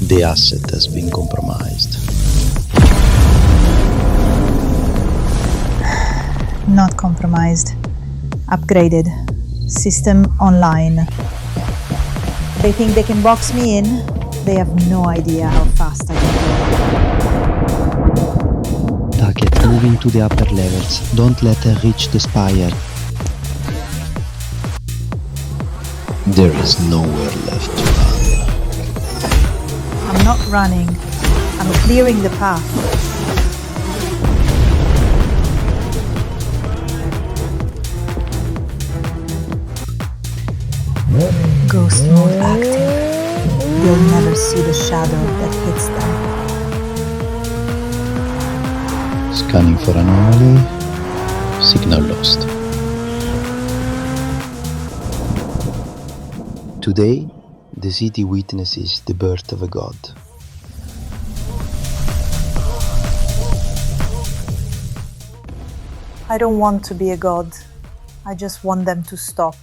The asset has been compromised. Not compromised. Upgraded. System online. They think they can box me in. They have no idea how fast I can go. Target moving to the upper levels. Don't let her reach the spire. There is nowhere left to run. I'm not running. I'm clearing the path. Ghost mode active. They'll never see the shadow that hits them. Scanning for anomaly. Signal lost. Today, the city witnesses the birth of a god. I don't want to be a god. I just want them to stop.